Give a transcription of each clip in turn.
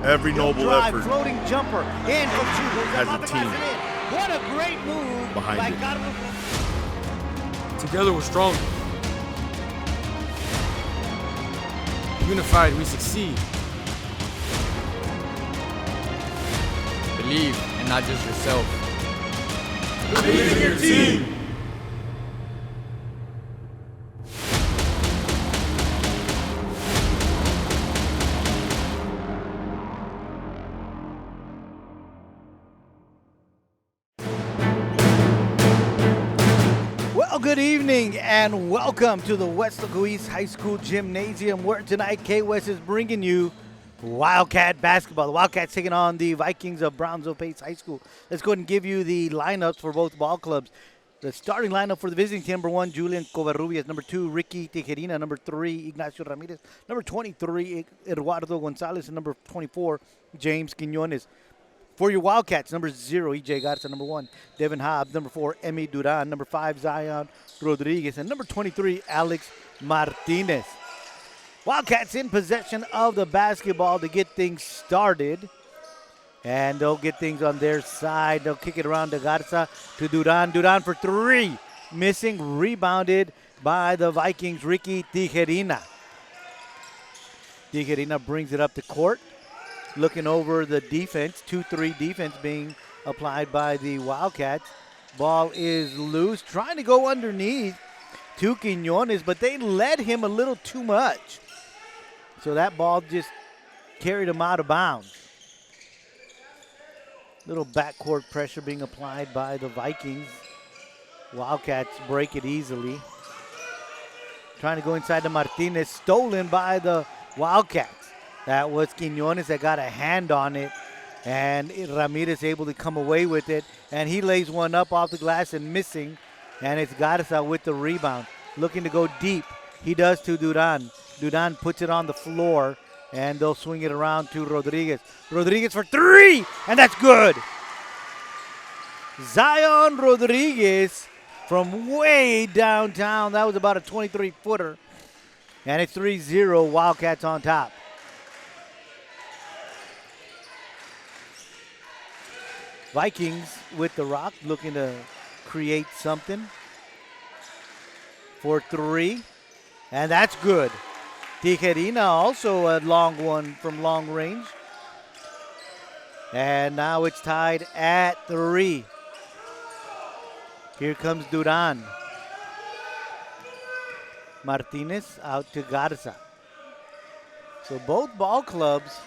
Every noble drive, effort floating jumper, in for two. has a team What a great move behind by it. Carlos. Together we're stronger. Unified, we succeed. Believe, and not just yourself. Believe in your team. Well, good evening and welcome to the Weslaco East High School Gymnasium, where tonight K-West is bringing you Wildcat basketball. The Wildcats taking on the Vikings of Brownsville Pace High School. Let's go ahead and give you the lineups for both ball clubs. The starting lineup for the visiting team: number 1, Julian Covarrubias; number 2, Ricky Tijerina; number 3, Ignacio Ramirez; number 23, Eduardo Gonzalez; and number 24, James Quiñones. For your Wildcats, number 0, E.J. Garza; number 1, Devin Hobbs; number 4, Emi Duran; number 5, Zion Rodriguez; and number 23, Alex Martinez. Wildcats in possession of the basketball to get things started. And they'll get things on their side. They'll kick it around to Garza, to Duran. Duran for 3. Missing, rebounded by the Vikings, Ricky Tijerina. Tijerina brings it up the court. Looking over the defense, 2-3 defense being applied by the Wildcats. Ball is loose, trying to go underneath to Quiñones, but they led him a little too much. So that ball just carried him out of bounds. Little backcourt pressure being applied by the Vikings. Wildcats break it easily. Trying to go inside to Martinez, stolen by the Wildcats. That was Quiñones that got a hand on it, and Ramirez able to come away with it, and he lays one up off the glass and missing, and it's Garza with the rebound. Looking to go deep. He does to Duran. Duran puts it on the floor, and they'll swing it around to Rodriguez. Rodriguez for 3, and that's good. Zion Rodriguez from way downtown. That was about a 23-footer, and it's 3-0, Wildcats on top. Vikings with the rock, looking to create something for 3, and that's good. Tijerina also a long one from long range. And now it's tied at 3. Here comes Duran. Martinez out to Garza. So both ball clubs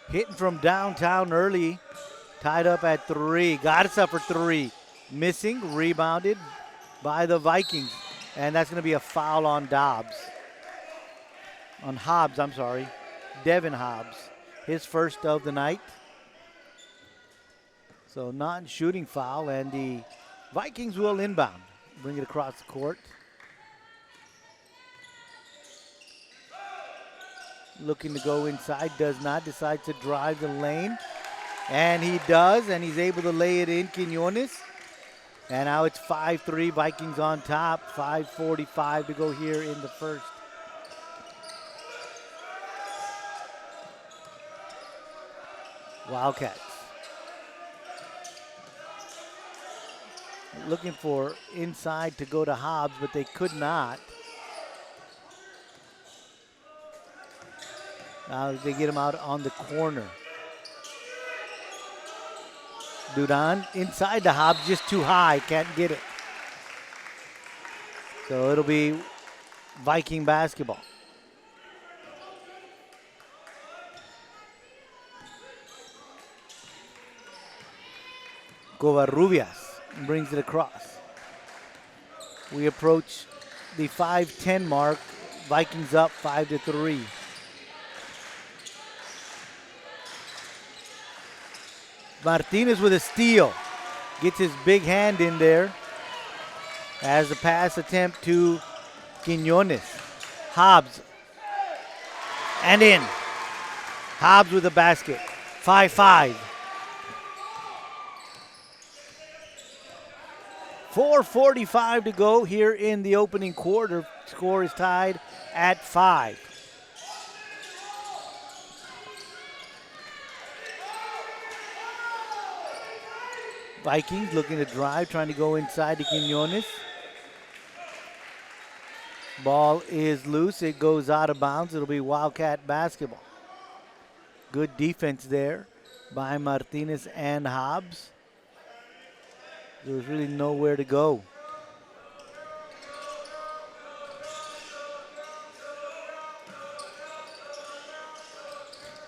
hitting from downtown early. Tied up at 3. Garza for 3. Missing, rebounded by the Vikings. And that's going to be a foul on Hobbs. Devin Hobbs. His first of the night. So non-shooting foul, and the Vikings will inbound. Bring it across the court. Looking to go inside, does not, decides to drive the lane. And he does, and he's able to lay it in, Quiñones. And now it's 5-3, Vikings on top. 5:45 to go here in the first. Wildcats looking for inside to go to Hobbs, but they could not. Now they get him out on the corner. Duran inside the Hobbs, just too high, can't get it. So it'll be Viking basketball. Covarrubias brings it across. We approach the 5:10 mark. Vikings up 5-3. Martinez with a steal. Gets his big hand in there as a pass attempt to Quiñones. Hobbs. And in. Hobbs with a basket. 5-5. 4:45 to go here in the opening quarter. Score is tied at 5. Vikings looking to drive, trying to go inside to Quinones. Ball is loose. It goes out of bounds. It'll be Wildcat basketball. Good defense there by Martinez and Hobbs. There was really nowhere to go.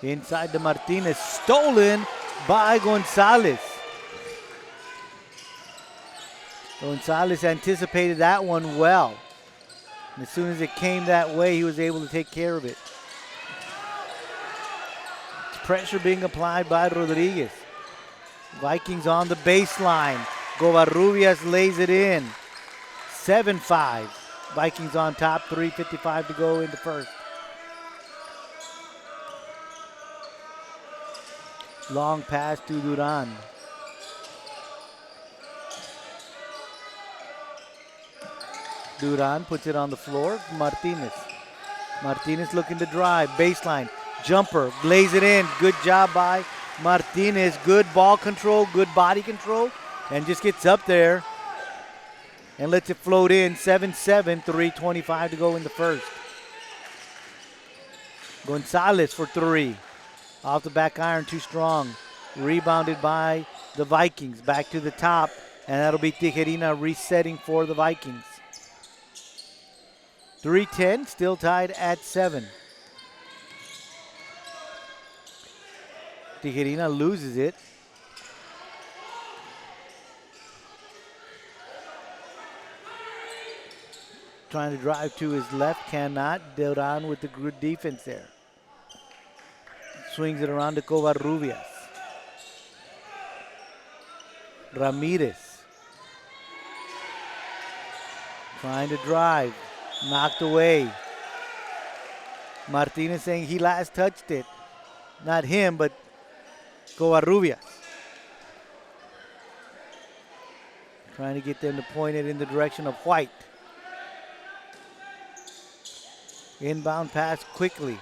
Inside to Martinez, stolen by Gonzalez. Gonzalez anticipated that one well. And as soon as it came that way, he was able to take care of it. Pressure being applied by Rodriguez. Vikings on the baseline. Covarrubias lays it in. 7-5. Vikings on top, 3:55 to go in the first. Long pass to Duran. Duran puts it on the floor. Martinez. Martinez looking to drive. Baseline. Jumper. Lays it in. Good job by Martinez. Good ball control. Good body control. And just gets up there and lets it float in. 7-7. 3:25 to go in the first. Gonzalez for three. Off the back iron, too strong. Rebounded by the Vikings. Back to the top. And that'll be Tijerina resetting for the Vikings. 3:10, still tied at 7. Tijerina loses it. Trying to drive to his left, cannot. Duran with the good defense there. Swings it around to Covarrubias. Ramirez. Trying to drive. Knocked away. Martinez saying he last touched it. Not him, but Covarrubias. Trying to get them to point it in the direction of White. Inbound pass quickly.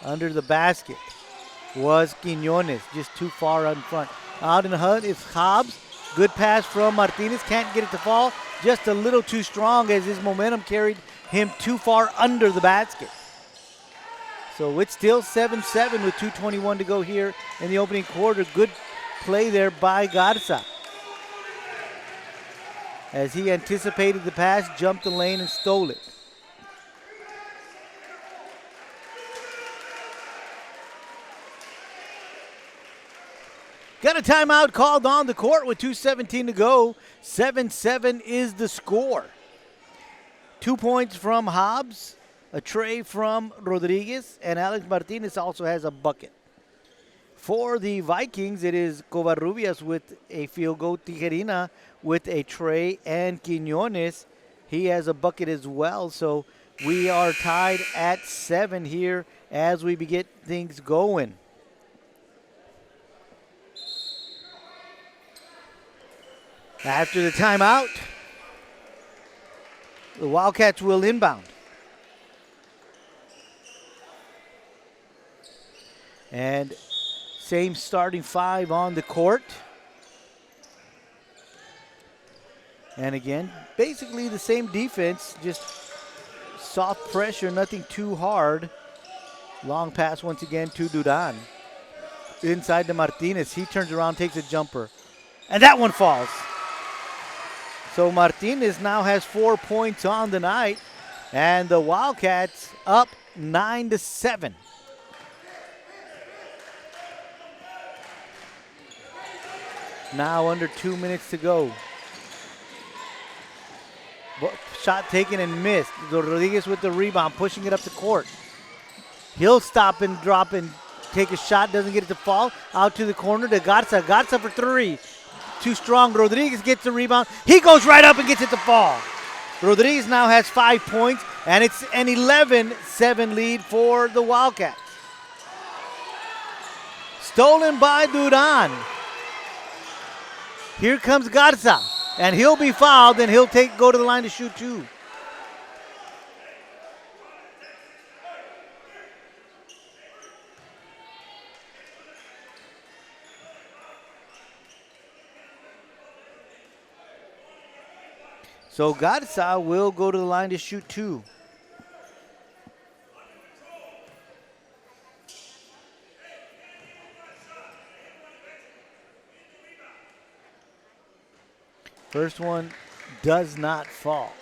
Under the basket was Quinones, just too far in front. Out in the hunt is Hobbs. Good pass from Martinez. Can't get it to fall. Just a little too strong as his momentum carried him too far under the basket. So it's still 7-7 with 2:21 to go here in the opening quarter. Good play there by Garza. As he anticipated the pass, jumped the lane and stole it. Got a timeout called on the court with 2:17 to go. 7-7 is the score. 2 points from Hobbs, a tray from Rodriguez, and Alex Martinez also has a bucket. For the Vikings, it is Covarrubias with a field goal, Tijerina with a tray, and Quinones, he has a bucket as well. So we are tied at 7 here as we get things going. After the timeout, the Wildcats will inbound. And same starting 5 on the court. And again, basically the same defense, just soft pressure, nothing too hard. Long pass once again to Duran. Inside to Martinez. He turns around, takes a jumper. And that one falls. So Martinez now has 4 points on the night, and the Wildcats up 9-7. Now under 2 minutes to go. Shot taken and missed. Rodriguez with the rebound, pushing it up the court. He'll stop and drop and take a shot, doesn't get it to fall. Out to the corner to Garza. Garza for 3. Too strong. Rodriguez gets the rebound. He goes right up and gets it to fall. Rodriguez now has 5 points, and it's an 11-7 lead for the Wildcats. Stolen by Duran. Here comes Garza, and he'll be fouled, and he'll go to the line to shoot 2. So Garza will go to the line to shoot 2. First one does not fall.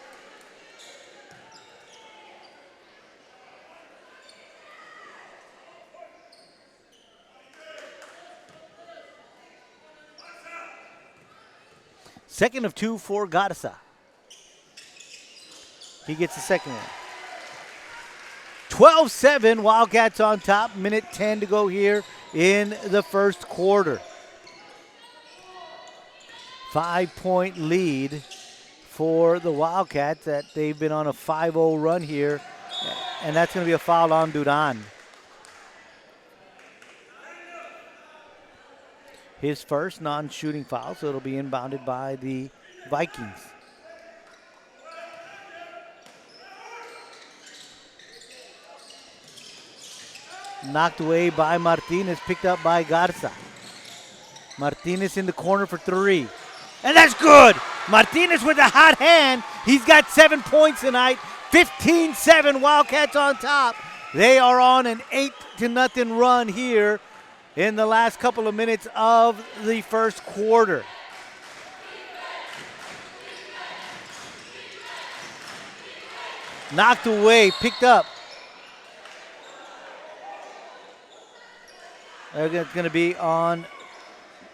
Second of 2 for Garza. He gets the second one. 12-7, Wildcats on top. Minute 10 to go here in the first quarter. 5-point lead for the Wildcats. That they've been on a 5-0 run here, and that's going to be a foul on Duran. His first non-shooting foul, so it'll be inbounded by the Vikings. Knocked away by Martinez, picked up by Garza. Martinez in the corner for 3. And that's good! Martinez with a hot hand. He's got 7 points tonight. 15-7, Wildcats on top. They are on an 8-0 run here in the last couple of minutes of the first quarter. Knocked away, picked up. It's going to be on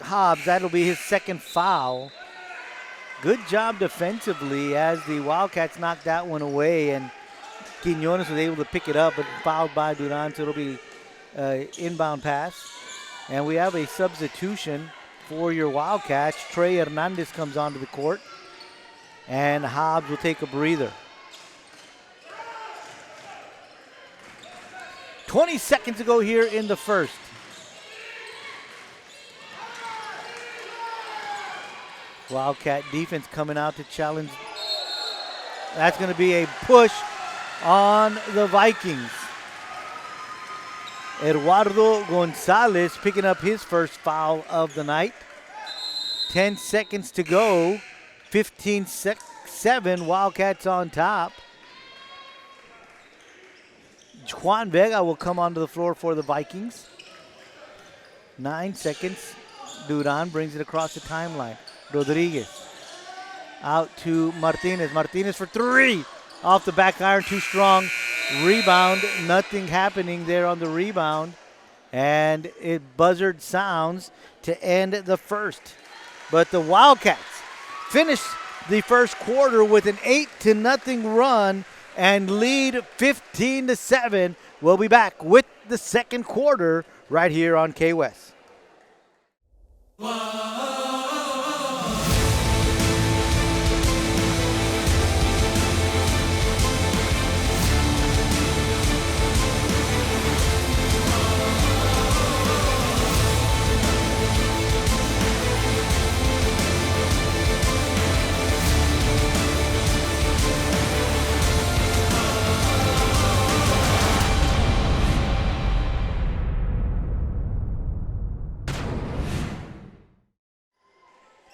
Hobbs. That'll be his second foul. Good job defensively as the Wildcats knocked that one away, and Quiñones was able to pick it up, but fouled by Duran, so it'll be inbound pass. And we have a substitution for your Wildcats. Trey Hernandez comes onto the court, and Hobbs will take a breather. 20 seconds to go here in the first. Wildcat defense coming out to challenge. That's going to be a push on the Vikings. Eduardo Gonzalez picking up his first foul of the night. 10 seconds to go. 15-7, Wildcats on top. Juan Vega will come onto the floor for the Vikings. 9 seconds. Duran brings it across the timeline. Rodriguez out to Martinez. Martinez for 3. Off the back iron, too strong. Rebound, nothing happening there on the rebound. And it buzzard sounds to end the first. But the Wildcats finish the first quarter with an 8-0 run and lead 15-7. We'll be back with the second quarter right here on K-West.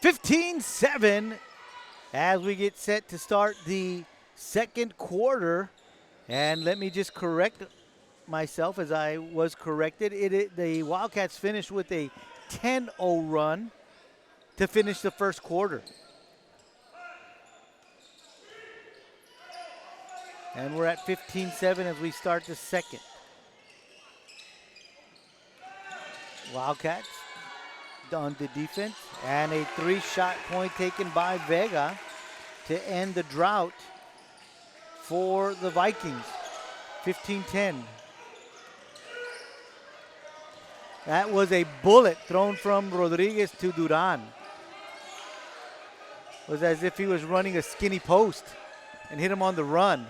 (15-7) as we get set to start the second quarter. And let me just correct myself as I was corrected. The Wildcats finished with a 10-0 run to finish the first quarter. And we're at 15-7 as we start the second. Wildcats on the defense, and a 3-shot point taken by Vega to end the drought for the Vikings. 15-10. That was a bullet thrown from Rodriguez to Duran. It was as if he was running a skinny post and hit him on the run.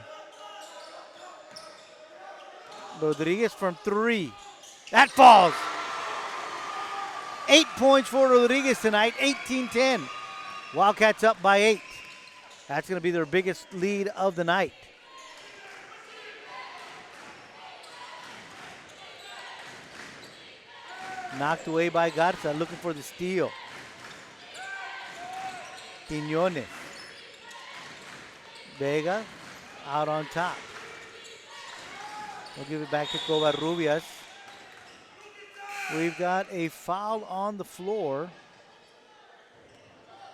Rodriguez from 3. That falls. 8 points for Rodriguez tonight, 18-10. Wildcats up by 8. That's going to be their biggest lead of the night. Knocked away by Garza, looking for the steal. Quiñones. Vega out on top. We'll give it back to Covarrubias. We've got a foul on the floor.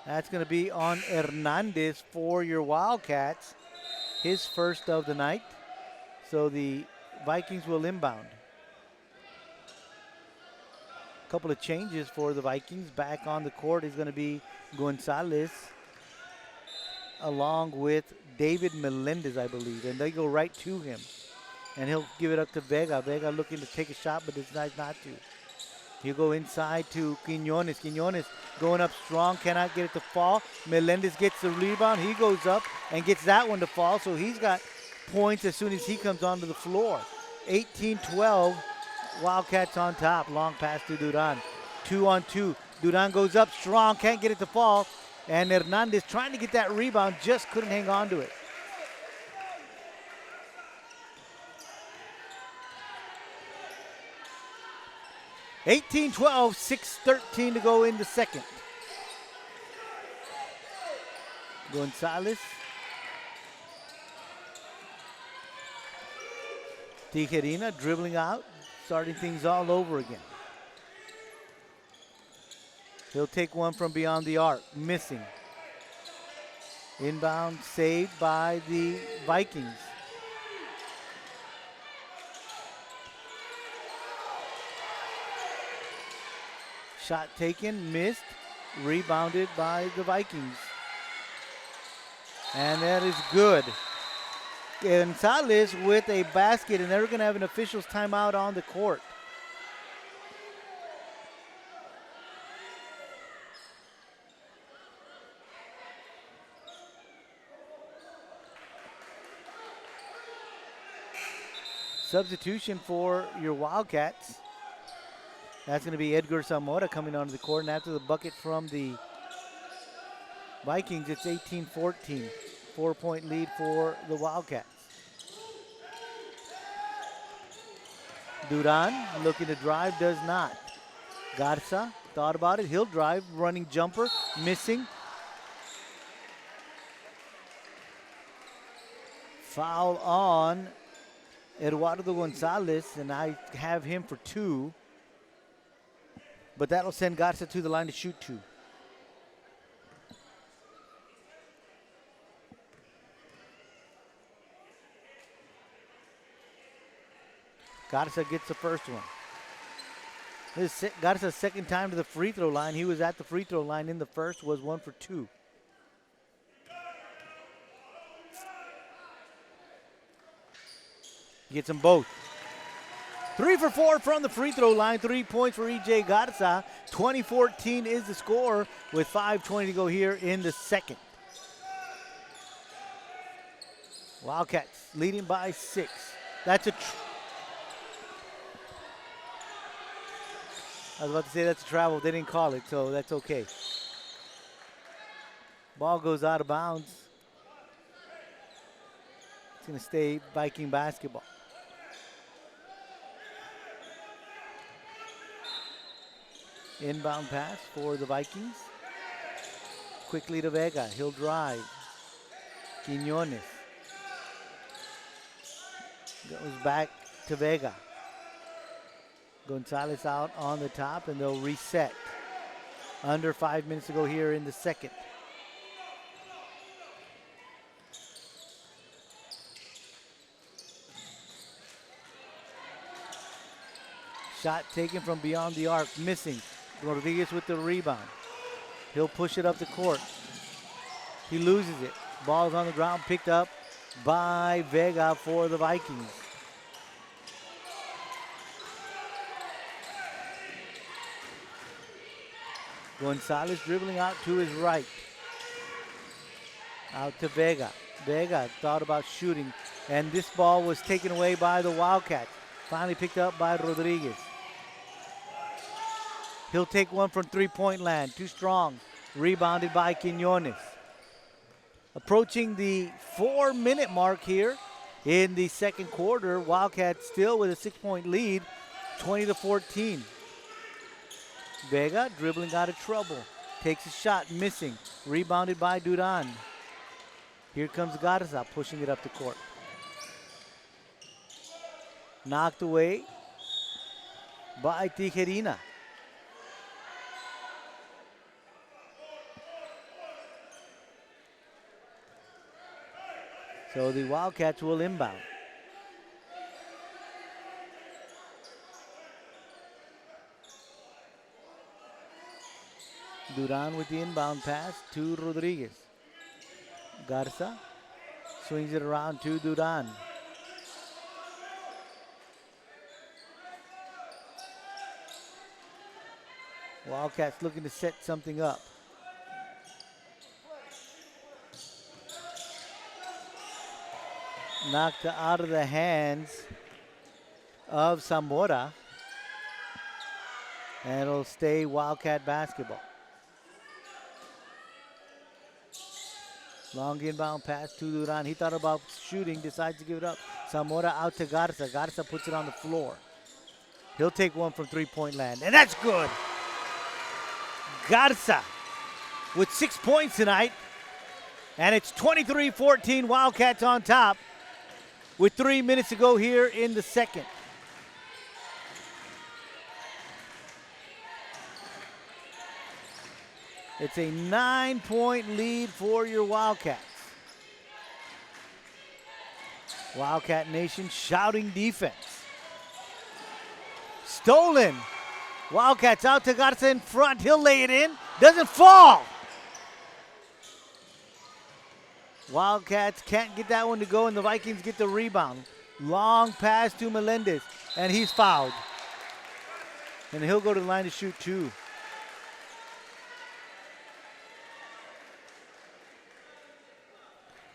That's going to be on Hernandez for your Wildcats. His first of the night. So the Vikings will inbound. A couple of changes for the Vikings. Back on the court is going to be Gonzalez along with David Melendez, I believe. And they go right to him. And he'll give it up to Vega. Vega looking to take a shot, but decides not to. He'll go inside to Quinones. Quinones going up strong, cannot get it to fall. Melendez gets the rebound. He goes up and gets that one to fall, so he's got points as soon as he comes onto the floor. 18-12, Wildcats on top. Long pass to Duran. 2-on-2. Duran goes up strong, can't get it to fall. And Hernandez trying to get that rebound, just couldn't hang on to it. (18-12), 6:13 to go in the second. Gonzalez. Tijerina dribbling out, starting things all over again. He'll take one from beyond the arc, missing. Inbound saved by the Vikings. Shot taken, missed, rebounded by the Vikings. And that is good. Gonzalez with a basket, and they're going to have an official's timeout on the court. Substitution for your Wildcats. That's going to be Edgar Zamora coming onto the court, and after the bucket from the Vikings, it's 18-14. 4-point lead for the Wildcats. Duran looking to drive, does not. Garza thought about it, he'll drive, running jumper, missing. Foul on Eduardo Gonzalez, and I have him for 2. But that'll send Garza to the line to shoot 2. Garza gets the first one. This is Garza's second time to the free throw line. He was at the free throw line in the first, was 1 for 2. Gets them both. 3 for 4 from the free throw line. 3 points for E.J. Garza. 20-14 is the score with 5:20 to go here in the second. Wildcats leading by 6. That's I was about to say that's a travel. They didn't call it, so that's okay. Ball goes out of bounds. It's going to stay Viking basketball. Inbound pass for the Vikings. Quickly to Vega. He'll drive. Quinones. Goes back to Vega. Gonzalez out on the top, and they'll reset. Under 5 minutes to go here in the second. Shot taken from beyond the arc, missing. Rodriguez with the rebound. He'll push it up the court. He loses it. Ball's on the ground, picked up by Vega for the Vikings. Gonzalez dribbling out to his right. Out to Vega. Vega thought about shooting, and this ball was taken away by the Wildcats. Finally picked up by Rodriguez. He'll take one from three-point land. Too strong. Rebounded by Quinones. Approaching the 4-minute mark here in the second quarter. Wildcats still with a 6-point lead, 20-14. Vega dribbling out of trouble. Takes a shot, missing. Rebounded by Duran. Here comes Garza pushing it up the court. Knocked away by Tijerina. So the Wildcats will inbound. Duran with the inbound pass to Rodriguez. Garza swings it around to Duran. Wildcats looking to set something up. Knocked out of the hands of Zamora. And it'll stay Wildcat basketball. Long inbound pass to Duran. He thought about shooting, decides to give it up. Zamora out to Garza. Garza puts it on the floor. He'll take one from three-point land, and that's good. Garza with 6 points tonight, and it's 23-14, Wildcats on top with 3 minutes to go here in the second. It's a 9-point lead for your Wildcats. Wildcat Nation shouting defense. Stolen. Wildcats out to Garza in front. He'll lay it in. Doesn't fall. Wildcats can't get that one to go, and the Vikings get the rebound. Long pass to Melendez, and he's fouled. And he'll go to the line to shoot two.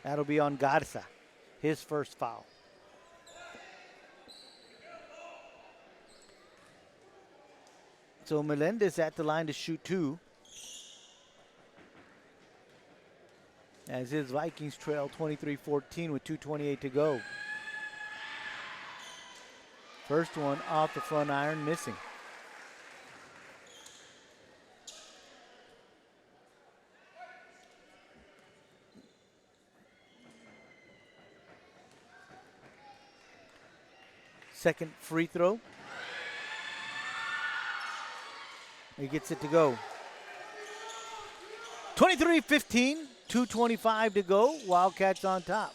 That'll be on Garza, his first foul. So Melendez at the line to shoot two, as his Vikings trail 23-14 with 2:28 to go. First one off the front iron, missing. Second free throw. He gets it to go. 23-15, 2:25 to go. Wildcats on top.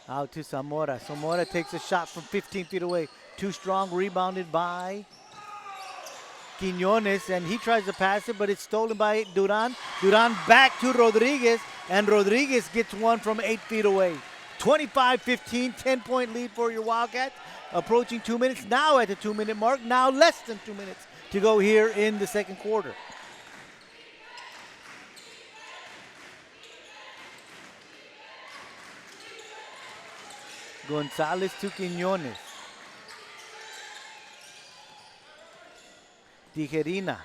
Out to Zamora. Zamora takes a shot from 15 feet away. Too strong, rebounded by Quiñones, and he tries to pass it, but it's stolen by Duran. Duran back to Rodriguez, and Rodriguez gets one from 8 feet away. 25-15, 10-point lead for your Wildcats. Approaching 2 minutes, now at the 2-minute mark, now less than 2 minutes to go here in the second quarter. Gonzalez to Quiñones. Tijerina.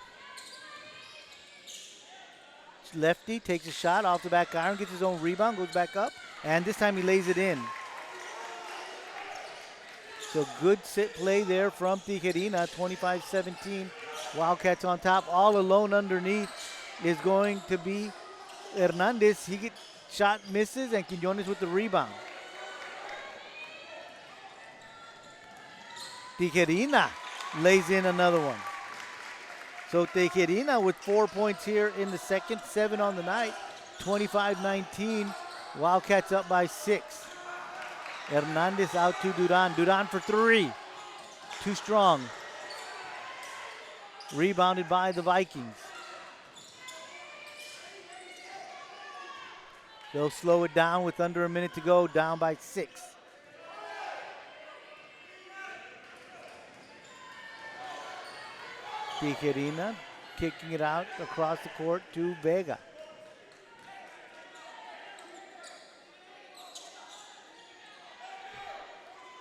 Lefty takes a shot off the back iron, gets his own rebound, goes back up, and this time he lays it in. So good sit play there from Tijerina, 25-17. Wildcats on top. All alone underneath is going to be Hernandez. He gets shot, misses, and Quiñones with the rebound. Tijerina lays in another one. So Tijerina with 4 points here in the second, 7 on the night, 25-19. Wildcats up by 6. Hernandez out to Duran. Duran for 3. Too strong. Rebounded by the Vikings. They'll slow it down with under a minute to go, down by 6. Tijerina kicking it out across the court to Vega.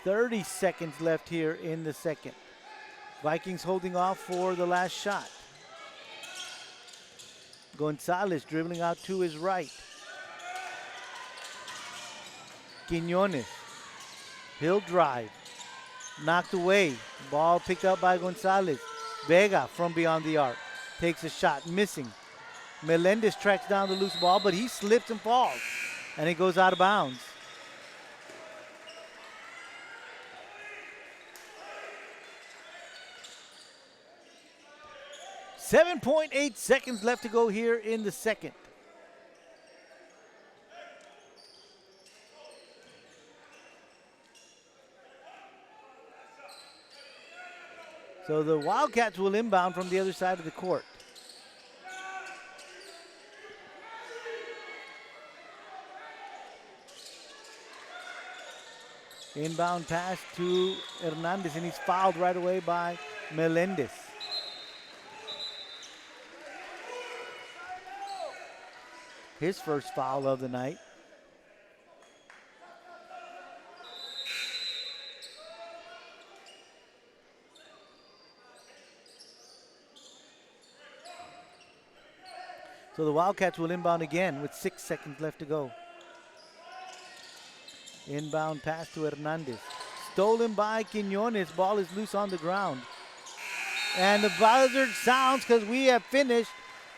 .30 seconds left here in the second. Vikings holding off for the last shot. Gonzalez dribbling out to his right. Quiñones. He'll drive. Knocked away. Ball picked up by Gonzalez. Vega from beyond the arc. takes a shot, missing. Melendez tracks down the loose ball, but he slips and falls, and it goes out of bounds. .8 seconds left to go here in the second. So the Wildcats will inbound from the other side of the court. Inbound pass to Hernandez, and he's fouled right away by Melendez. His first foul of the night. So the Wildcats will inbound again with 6 seconds left to go. Inbound pass to Hernandez. Stolen by Quiñones. Ball is loose on the ground. And the buzzer sounds because we have finished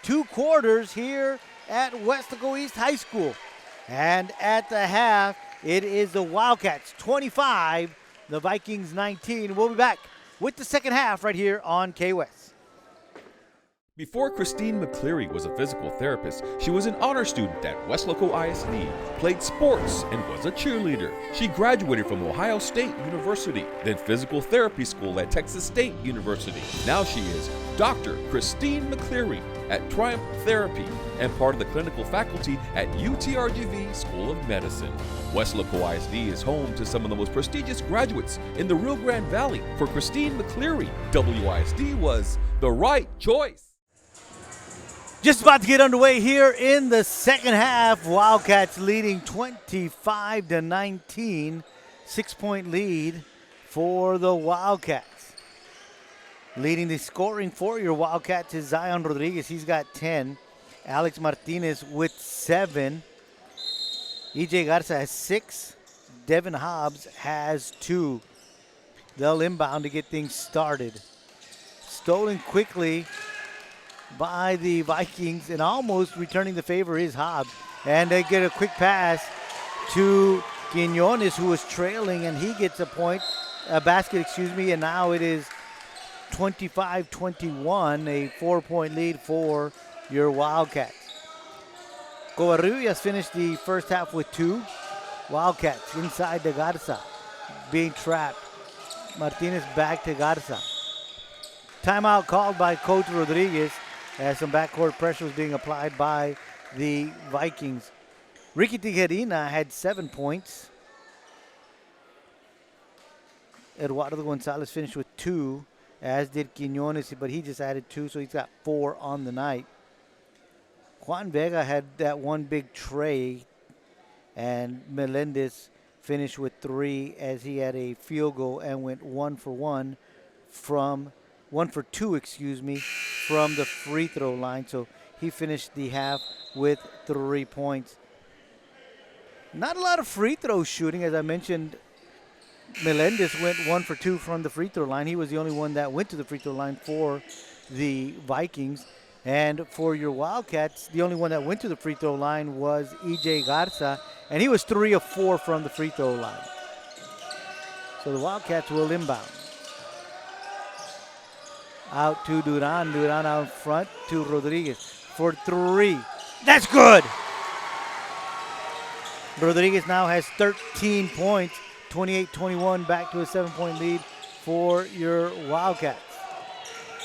2 quarters here at Weslaco East High School. And at the half, it is the Wildcats 25, the Vikings 19. We'll be back with the second half right here on K-West. Before Christine McCleary was a physical therapist, she was an honor student at Weslaco ISD, played sports, and was a cheerleader. She graduated from Ohio State University, then physical therapy school at Texas State University. Now she is Dr. Christine McCleary at Triumph Therapy and part of the clinical faculty at UTRGV School of Medicine. Weslaco ISD is home to some of the most prestigious graduates in the Rio Grande Valley. For Christine McCleary, WISD was the right choice. Just about to get underway here in the second half. Wildcats leading 25-19. 6-point lead for the Wildcats. Leading the scoring for your Wildcats is Zion Rodriguez. He's got 10. Alex Martinez with 7. EJ Garza has 6. Devin Hobbs has 2. They'll inbound to get things started. Stolen quickly by the Vikings, and almost returning the favor is Hobbs. And they get a quick pass to Quiñones, who was trailing, and he gets a basket, and now it is 25-21, a 4-point lead for your Wildcats. Covarrubias finished the first half with 2. Wildcats inside to Garza, being trapped. Martinez back to Garza. Timeout called by Coach Rodriguez as some backcourt pressure was being applied by the Vikings. Ricky Tijerina had 7 points. Eduardo Gonzalez finished with 2, as did Quiñones, but he just added 2, so he's got 4 on the night. Juan Vega had that one big tray, and Melendez finished with 3 as he had a field goal and went 1 for 2, from the free throw line. So he finished the half with 3 points. Not a lot of free throw shooting. As I mentioned, Melendez went 1 for 2 from the free throw line. He was the only one that went to the free throw line for the Vikings. And for your Wildcats, the only one that went to the free throw line was EJ Garza, and he was 3 of 4 from the free throw line. So the Wildcats will inbound. Out to Duran. Duran out front to Rodriguez for 3. That's good. Rodriguez now has 13 points, 28-21, back to a 7-point lead for your Wildcats.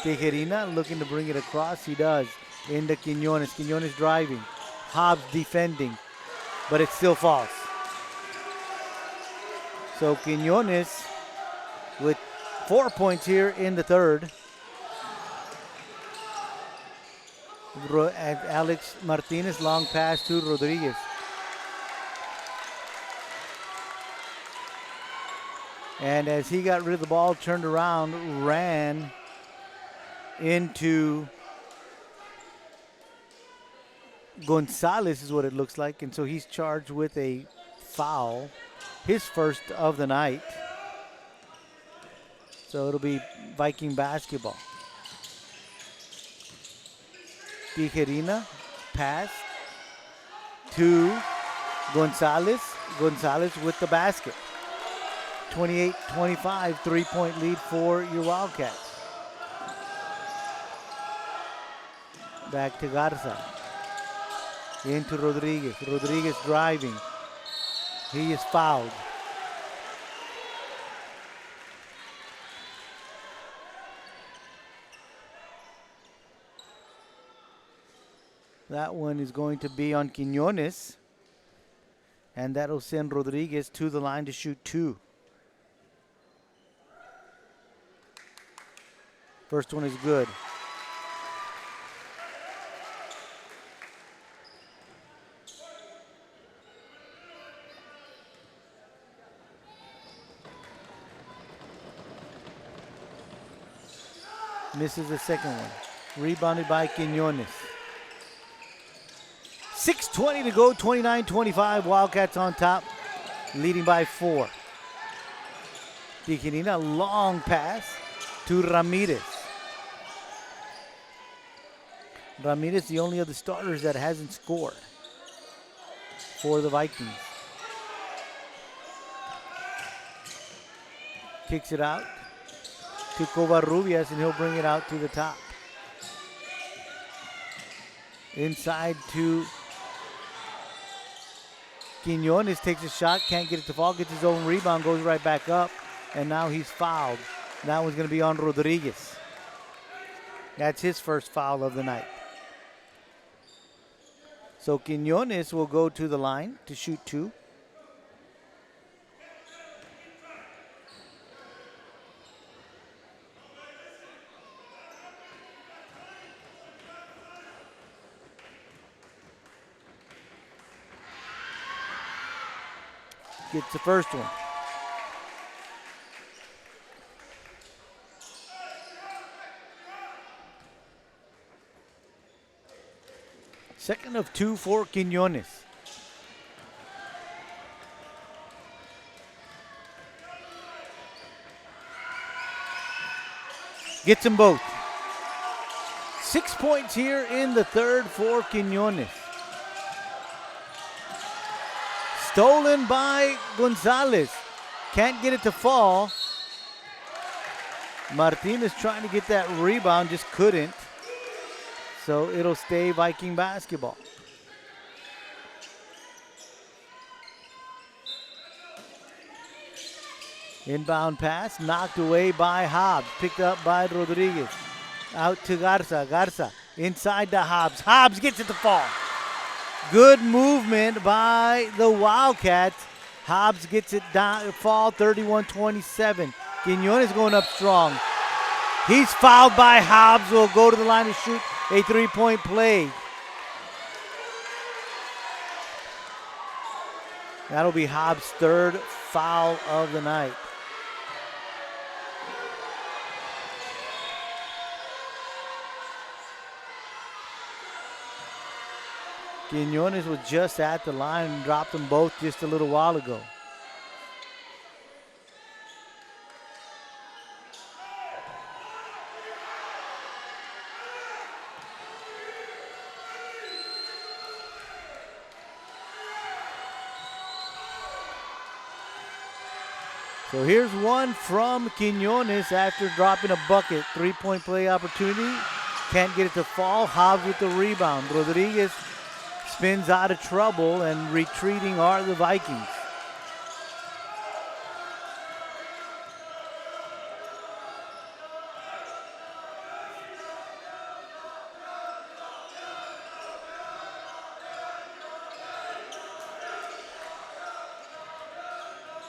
Tijerina looking to bring it across. He does. Into Quiñones. Quiñones driving. Hobbs defending, but it still falls. So Quiñones with 4 points here in the third. And Alex Martinez, long pass to Rodriguez. And as he got rid of the ball, turned around, ran into Gonzalez is what it looks like. And so he's charged with a foul, his first of the night. So it'll be Viking basketball. Tijerina, pass to Gonzalez. Gonzalez with the basket. 28-25, 3-point lead for your Wildcats. Back to Garza. Into Rodriguez. Rodriguez driving. He is fouled. That one is going to be on Quiñones. And that'll send Rodriguez to the line to shoot 2. First one is good. Misses the second one. Rebounded by Quiñones. 6:20 to go, 29-25. Wildcats on top, leading by 4. Tijerina, long pass to Ramirez. Ramirez, the only of the starters that hasn't scored for the Vikings. Kicks it out to Covarrubias, and he'll bring it out to the top. Inside to Quiñones, takes a shot, can't get it to fall, gets his own rebound, goes right back up, and now he's fouled. That one's going to be on Rodriguez. That's his first foul of the night. So Quiñones will go to the line to shoot 2. Gets the first one. Second of 2 for Quiñones. Gets them both. 6 points here in the third for Quiñones. Stolen by Gonzalez. Can't get it to fall. Martinez trying to get that rebound, just couldn't. So it'll stay Viking basketball. Inbound pass, knocked away by Hobbs. Picked up by Rodriguez. Out to Garza. Garza inside to Hobbs. Hobbs gets it to fall. Good movement by the Wildcats. Hobbs gets it down, fall 31-27. Quiñones going up strong. He's fouled by Hobbs. Will go to the line to shoot a 3-point play. That'll be Hobbs' third foul of the night. Quiñones was just at the line and dropped them both just a little while ago. So here's one from Quiñones after dropping a bucket. 3-point play opportunity. Can't get it to fall. Hobbs with the rebound. Rodriguez spins out of trouble, and retreating are the Vikings.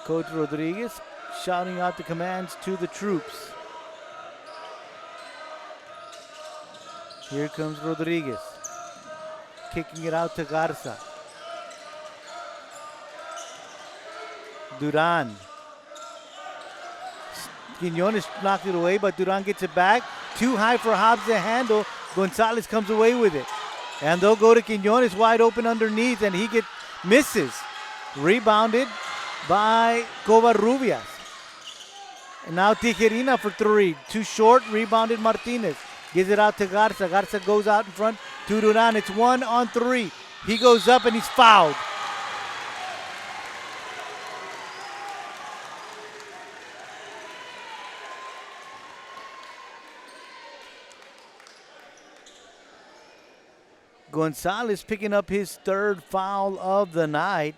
Coach Rodriguez shouting out the commands to the troops. Here comes Rodriguez. Kicking it out to Garza. Duran. Quiñones knocked it away, but Duran gets it back. Too high for Hobbs to handle. Gonzalez comes away with it. And they'll go to Quiñones wide open underneath, and he misses. Rebounded by Covarrubias. And now Tijerina for 3. Too short, rebounded Martinez. Gives it out to Garza. Garza goes out in front to Duran. It's 1-on-3. He goes up and he's fouled. Gonzalez picking up his third foul of the night.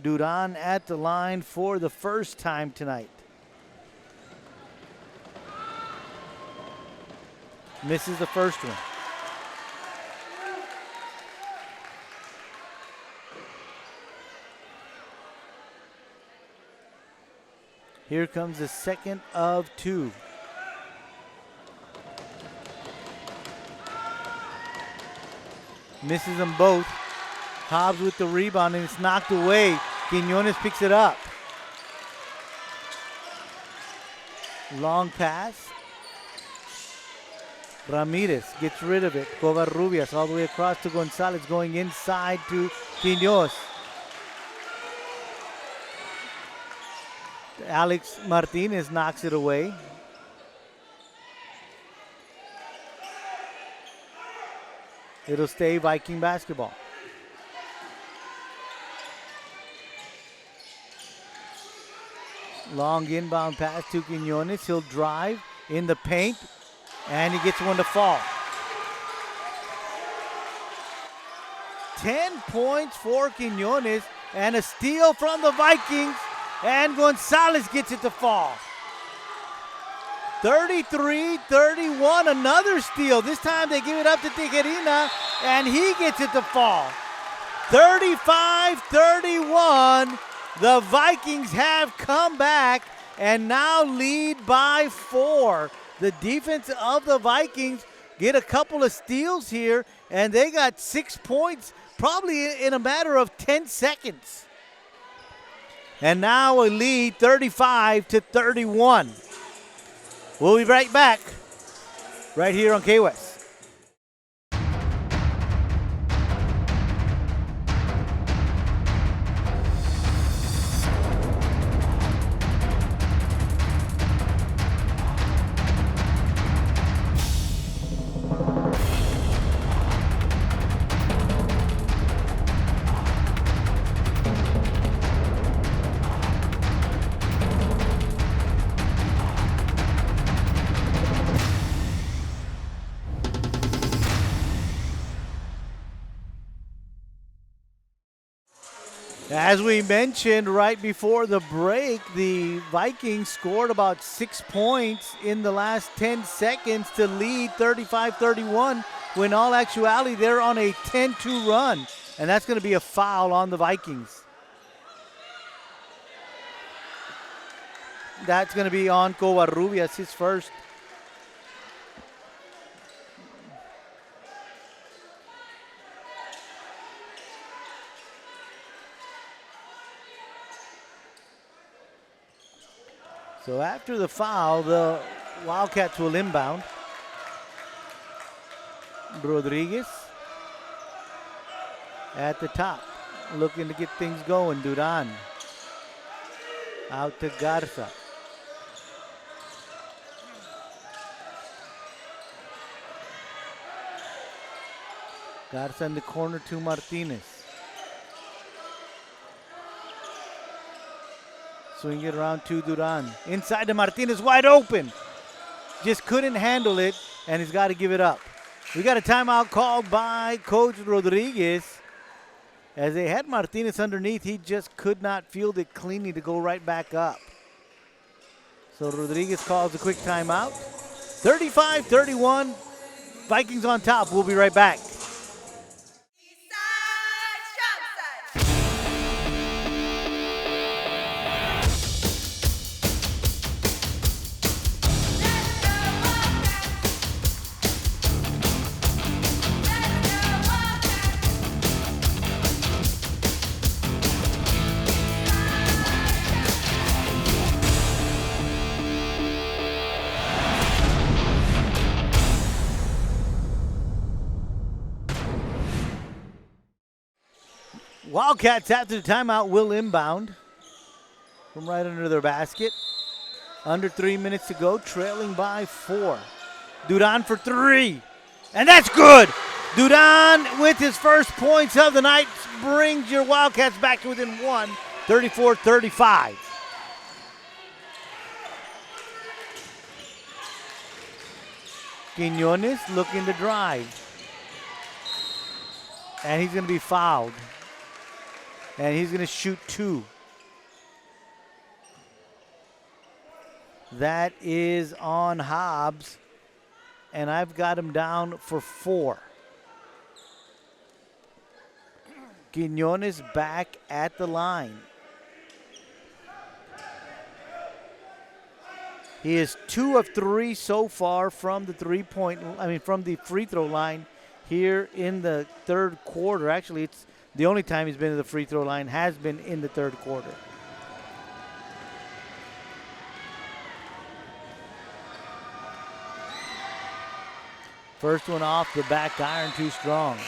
Duran at the line for the first time tonight. Misses the first one. Here comes the second of two. Misses them both. Hobbs with the rebound and it's knocked away. Quiñones picks it up. Long pass. Ramirez gets rid of it. Covarrubias all the way across to Gonzalez, going inside to Quiñones. Alex Martinez knocks it away. It'll stay Viking basketball. Long inbound pass to Quiñones. He'll drive in the paint, and he gets one to fall. 10 points for Quiñones, and a steal from the Vikings, and Gonzalez gets it to fall. 33-31, another steal. This time they give it up to Tijerina, and he gets it to fall. 35-31, the Vikings have come back and now lead by 4. The defense of the Vikings get a couple of steals here, and they got 6 points probably in a matter of 10 seconds. And now a lead, 35-31. We'll be right back right here on K-West. As we mentioned right before the break, the Vikings scored about 6 points in the last 10 seconds to lead 35-31, when in all actuality they're on a 10-2 run, and that's going to be a foul on the Vikings. That's going to be on Covarrubias, his first. So after the foul, the Wildcats will inbound. Rodriguez at the top, looking to get things going. Duran out to Garza. Garza in the corner to Martinez. Swing it around to Duran. Inside to Martinez, wide open. Just couldn't handle it, and he's got to give it up. We got a timeout called by Coach Rodriguez. As they had Martinez underneath, he just could not field it cleanly to go right back up. So Rodriguez calls a quick timeout. 35-31, Vikings on top. We'll be right back. Wildcats after the timeout will inbound from right under their basket. Under 3 minutes to go, trailing by 4. Duran for three. And that's good. Duran with his first points of the night brings your Wildcats back to within one, 34-35. Quinones looking to drive. And he's going to be fouled. And he's going to shoot two. That is on Hobbs. And I've got him down for 4. Quinones back at the line. He is 2 of 3 so far from the from the free throw line here in the third quarter. Actually, it's the only time he's been to the free throw line has been in the third quarter. First one off the back iron, too strong.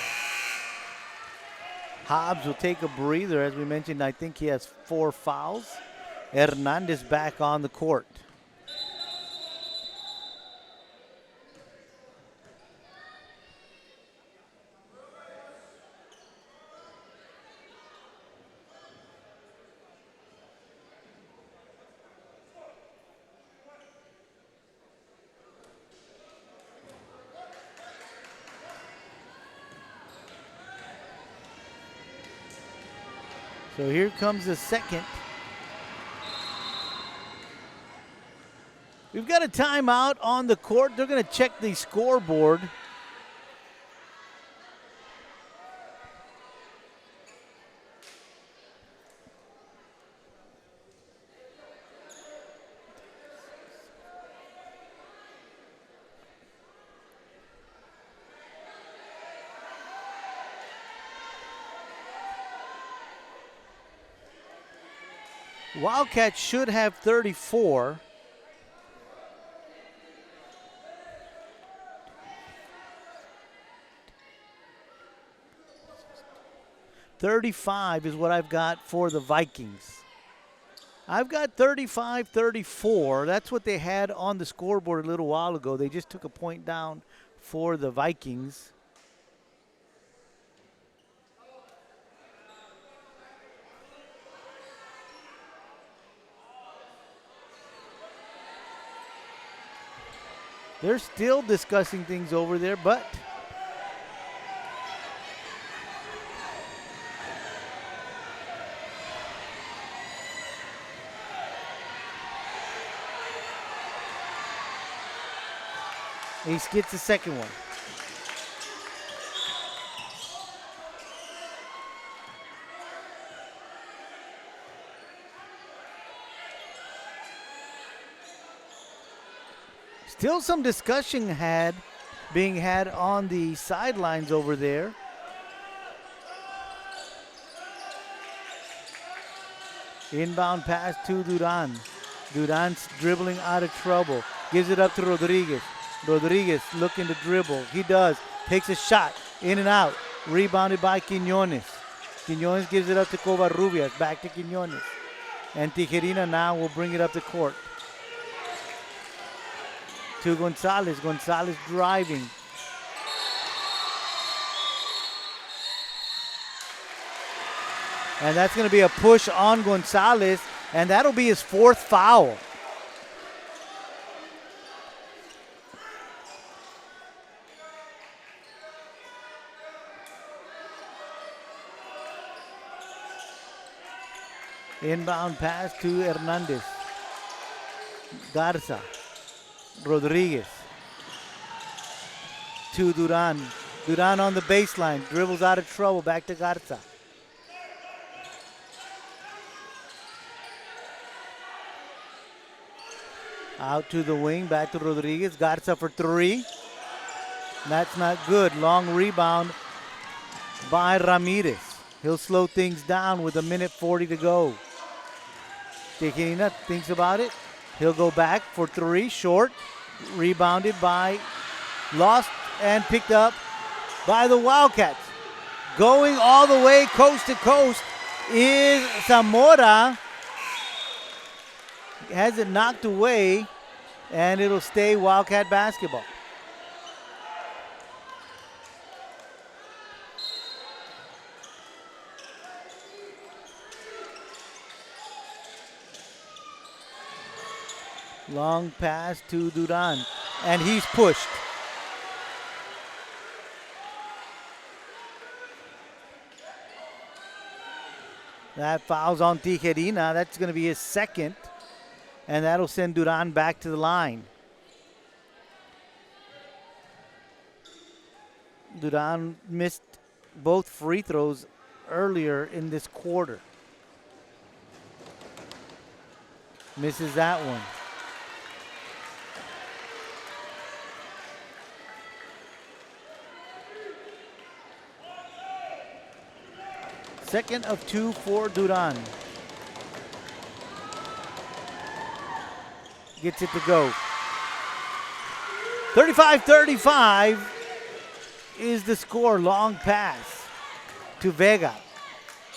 Hobbs will take a breather. As we mentioned, I think he has 4 fouls. Hernandez back on the court. So here comes the second. We've got a timeout on the court. They're going to check the scoreboard. Wildcats should have 34. $35 is what I've got for the Vikings. I've got 35-34. That's what they had on the scoreboard a little while ago. They just took a point down for the Vikings. They're still discussing things over there, but he gets the second one. Still some discussion being had on the sidelines over there. Inbound pass to Duran. Duran's dribbling out of trouble. Gives it up to Rodriguez. Rodriguez looking to dribble. He does. Takes a shot. In and out. Rebounded by Quinones. Quinones gives it up to Covarrubias. Back to Quinones. And Tijerina now will bring it up the court. To Gonzalez. Gonzalez driving. And that's going to be a push on Gonzalez, and that'll be his 4th foul. Inbound pass to Hernandez. Garza. Rodriguez. To Duran. Duran on the baseline. Dribbles out of trouble. Back to Garza. Out to the wing. Back to Rodriguez. Garza for 3. That's not good. Long rebound by Ramirez. He'll slow things down with 1:40 to go. Tijerina thinks about it. He'll go back for 3, short. Rebounded by, lost and picked up by the Wildcats. Going all the way coast to coast is Zamora. Has it knocked away, and it'll stay Wildcat basketball. Long pass to Duran, and he's pushed. That fouls on Tijerina. That's going to be his second, and that'll send Duran back to the line. Duran missed both free throws earlier in this quarter. Misses that one. Second of two for Duran. Gets it to go. 35-35 is the score. Long pass to Vega.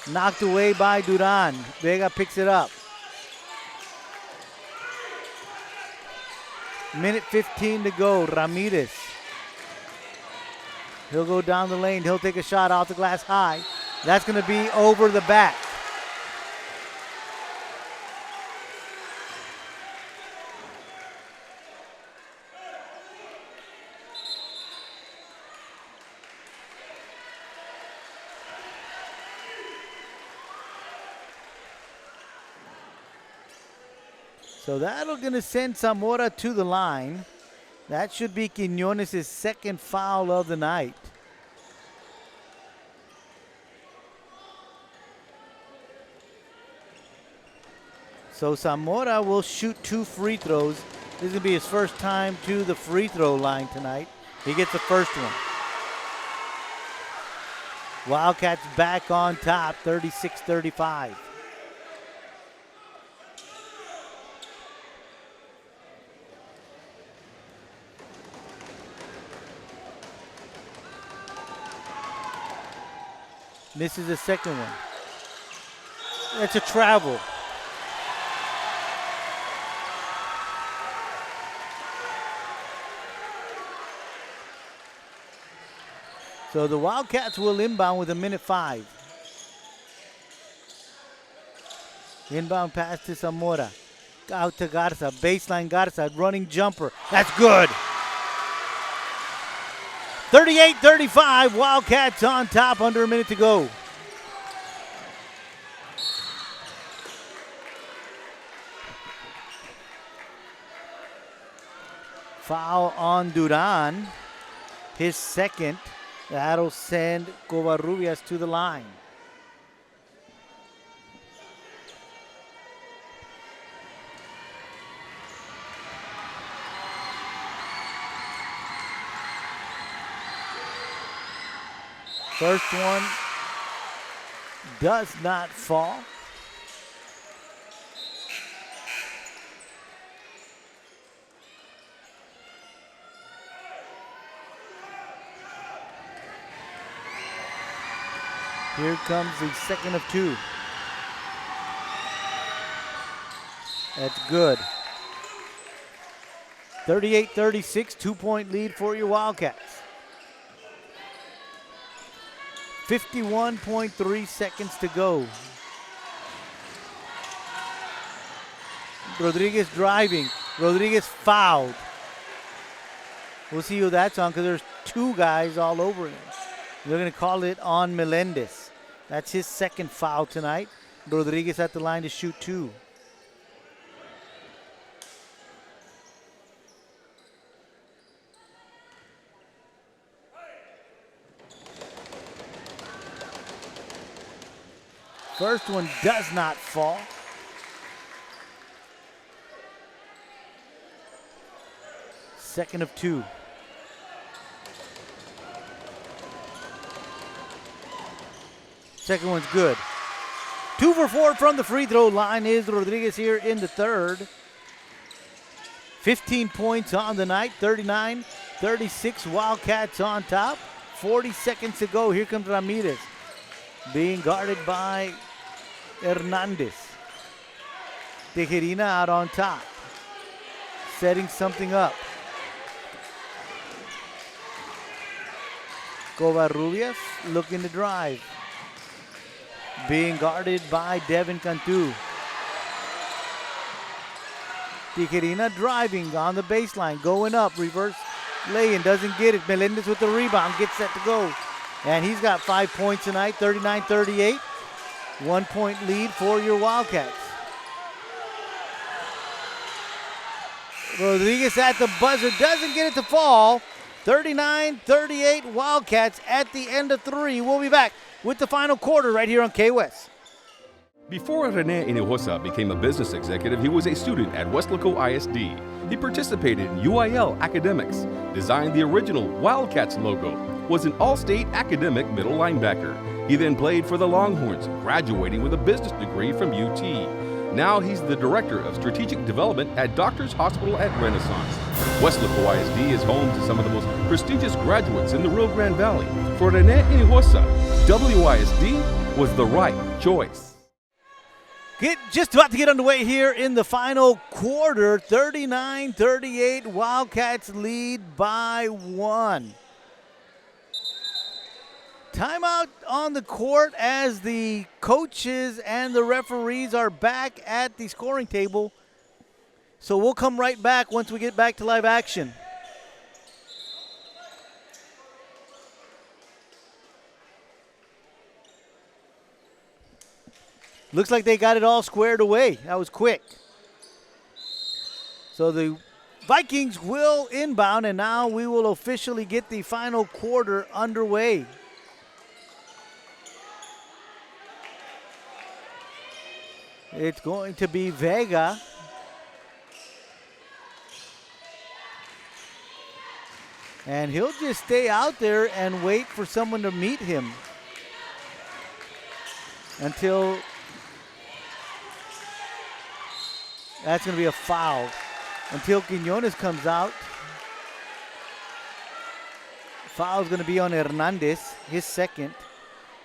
Knocked away by Duran. Vega picks it up. Minute 15 to go. Ramirez. He'll go down the lane. He'll take a shot off the glass high. That's going to be over the back. So that'll going to send Zamora to the line. That should be Quiñones' second foul of the night. So Zamora will shoot 2 free throws. This is going to be his first time to the free throw line tonight. He gets the first one. Wildcats back on top, 36-35. Misses the second one. That's a travel. So the Wildcats will inbound with 1:05. Inbound pass to Zamora. Out to Garza. Baseline Garza. Running jumper. That's good. 38-35. Wildcats on top. Under a minute to go. Foul on Duran. His second. That'll send Covarrubias to the line. First one does not fall. Here comes the second of 2. That's good. 38-36, 2-point lead for your Wildcats. 51.3 seconds to go. Rodriguez driving. Rodriguez fouled. We'll see who that's on because there's 2 guys all over him. They're going to call it on Melendez. That's his second foul tonight. Rodriguez at the line to shoot 2. First one does not fall. Second of 2. Second one's good. 2 for 4 from the free throw line is Rodriguez here in the third. 15 points on the night, 39-36 Wildcats on top. 40 seconds to go. Here comes Ramirez being guarded by Hernandez. Tijerina out on top, setting something up. Covarrubias looking to drive. Being guarded by Devin Cantu. Tijerina driving on the baseline, going up, reverse lay-in, doesn't get it. Melendez with the rebound, gets set to go. And he's got 5 points tonight, 39-38. 1 point lead for your Wildcats. Rodriguez at the buzzer, doesn't get it to fall. 39-38 Wildcats at the end of 3. We'll be back with the final quarter right here on K-West. Before Rene Hinojosa became a business executive, he was a student at Weslaco ISD. He participated in UIL academics, designed the original Wildcats logo, was an all-state academic middle linebacker. He then played for the Longhorns, graduating with a business degree from UT. Now he's the Director of Strategic Development at Doctors Hospital at Renaissance. Weslaco ISD is home to some of the most prestigious graduates in the Rio Grande Valley. For Rene Hinojosa, WISD was the right choice. Just about to get underway here in the final quarter. 39-38, Wildcats lead by 1. Timeout on the court as the coaches and the referees are back at the scoring table. So we'll come right back once we get back to live action. Looks like they got it all squared away. That was quick. So the Vikings will inbound, and now we will officially get the final quarter underway. It's going to be Vega. And he'll just stay out there and wait for someone to meet him until that's going to be a foul. Until Quiñones comes out. Foul's going to be on Hernandez, his second.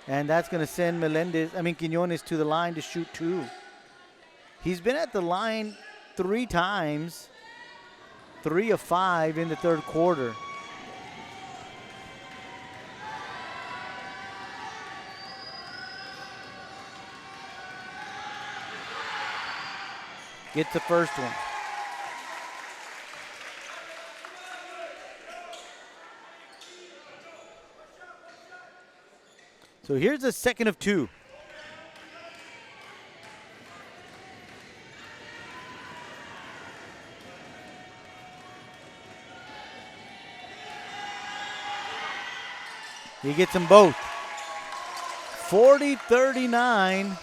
And that's going to send Quiñones to the line to shoot 2. He's been at the line 3 times, 3 of 5 in the third quarter. Gets the first one. So here's a second of 2. He gets them both. 40-39.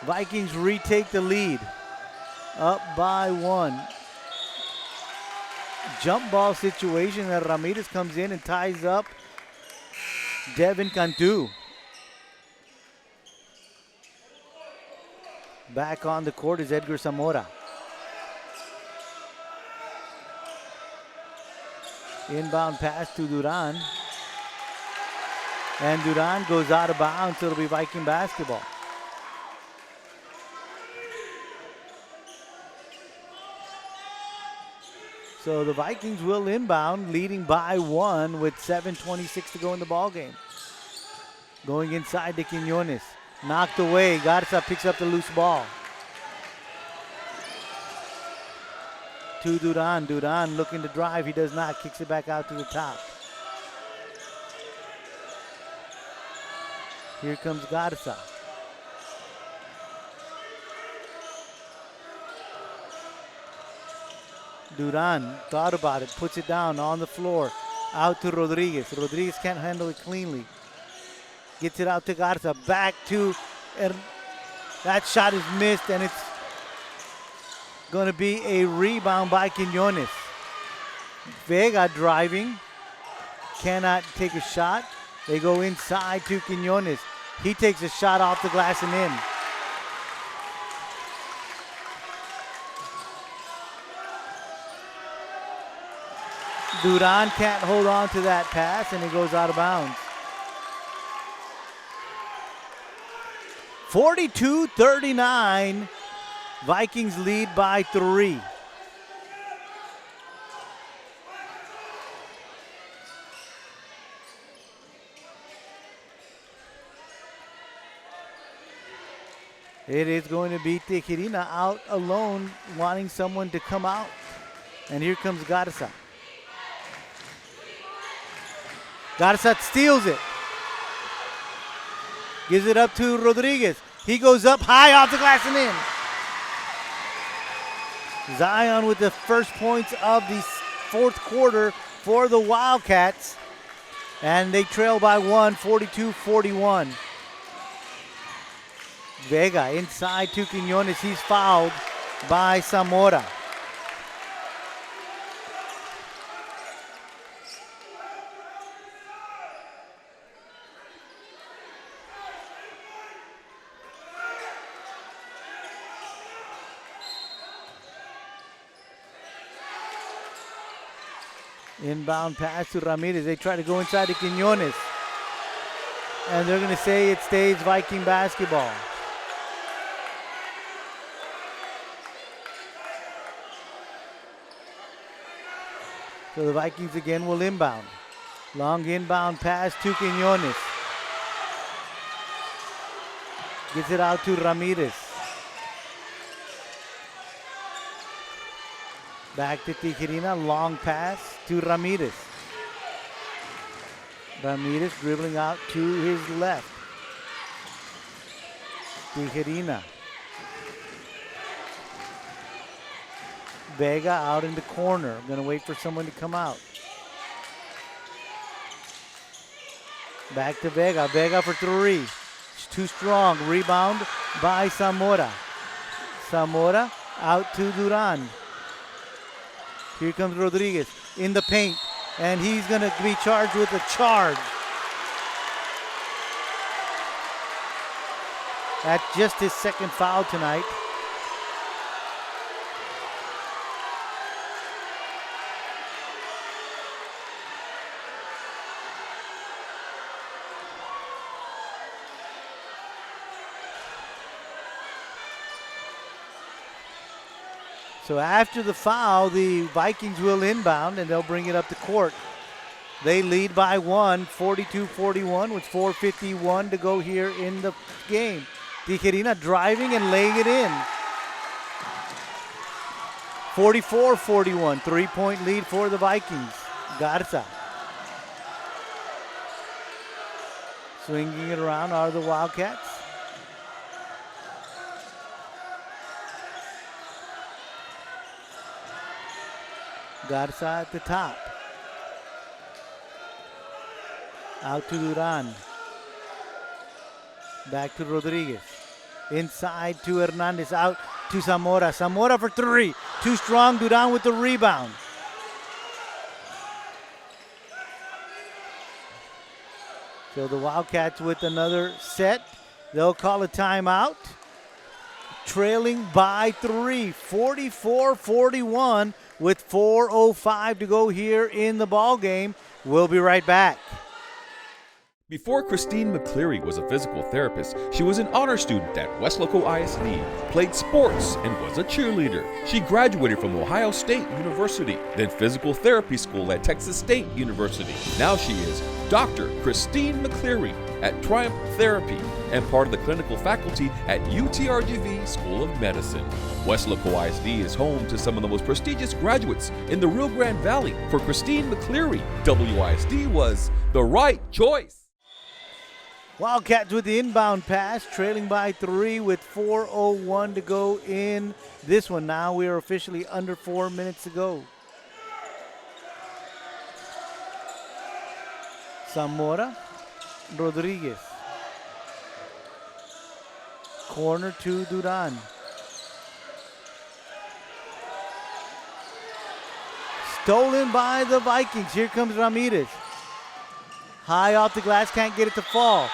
Vikings retake the lead. Up by 1. Jump ball situation that Ramirez comes in and ties up Devin Cantu. Back on the court is Edgar Zamora. Inbound pass to Duran. And Duran goes out of bounds, so it'll be Viking basketball. So the Vikings will inbound, leading by 1 with 7:26 to go in the ballgame. Going inside to Quiñones. Knocked away. Garza picks up the loose ball. To Duran. Duran looking to drive. He does not. Kicks it back out to the top. Here comes Garza. Duran thought about it, puts it down on the floor. Out to Rodriguez. Rodriguez can't handle it cleanly. Gets it out to Garza. Back to, that shot is missed, and it's going to be a rebound by Quiñones. Vega driving. Cannot take a shot. They go inside to Quiñones. He takes a shot off the glass and in. Duran can't hold on to that pass, and he goes out of bounds. 42-39. Vikings lead by 3. It is going to be Tijerina out alone, wanting someone to come out. And here comes Garza. Garza steals it. Gives it up to Rodriguez. He goes up high off the glass and in. Zion with the first points of the fourth quarter for the Wildcats. And they trail by one, 42-41. Vega inside to Quiñones. He's fouled by Zamora. Inbound pass to Ramirez. They try to go inside to Quiñones. And they're going to say it stays Viking basketball. So the Vikings again will inbound. Long inbound pass to Quiñones. Gets it out to Ramirez. Back to Tijerina. Long pass to Ramirez. Ramirez dribbling out to his left. Tijerina. Vega out in the corner. Going to wait for someone to come out. Back to Vega. Vega for three. It's too strong. Rebound by Zamora. Zamora out to Duran. Here comes Rodriguez in the paint. And he's going to be charged with a charge. That's just his second foul tonight. So after the foul, the Vikings will inbound and they'll bring it up the court. They lead by one, 42-41 with 4:51 to go here in the game. Tijerina driving and laying it in. 44-41, three-point lead for the Vikings. Garza. Swinging it around are the Wildcats. Garza at the top. Out to Duran. Back to Rodriguez. Inside to Hernandez. Out to Zamora. Zamora for three. Too strong. Duran with the rebound. So the Wildcats with another set. They'll call a timeout. Trailing by three. 44-41 with 4:05 to go here in the ball game. We'll be right back. Before Christine McCleary was a physical therapist, she was an honor student at Weslaco ISD, played sports, and was a cheerleader. She graduated from Ohio State University, then physical therapy school at Texas State University. Now she is Dr. Christine McCleary at Triumph Therapy and part of the clinical faculty at UTRGV School of Medicine. Weslaco ISD is home to some of the most prestigious graduates in the Rio Grande Valley. For Christine McCleary, WISD was the right choice. Wildcats with the inbound pass, trailing by three with 4:01 to go in this one. Now we are officially under 4 minutes to go. Zamora, Rodriguez. Corner to Duran. Stolen by the Vikings. Here comes Ramirez. High off the glass, can't get it to fall.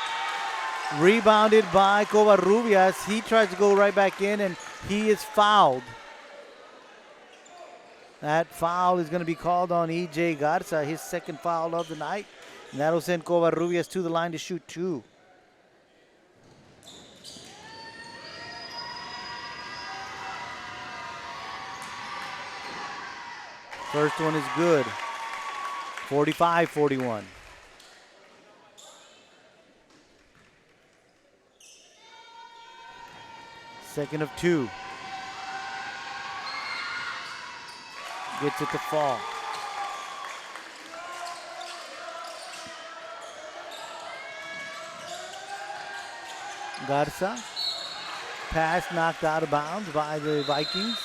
Rebounded by Covarrubias. He tries to go right back in and he is fouled. That foul is going to be called on E.J. Garza, his second foul of the night. And that'll send Covarrubias to the line to shoot two. First one is good. 45-41. Second of 2. Gets it to fall. Garza. Pass knocked out of bounds by the Vikings.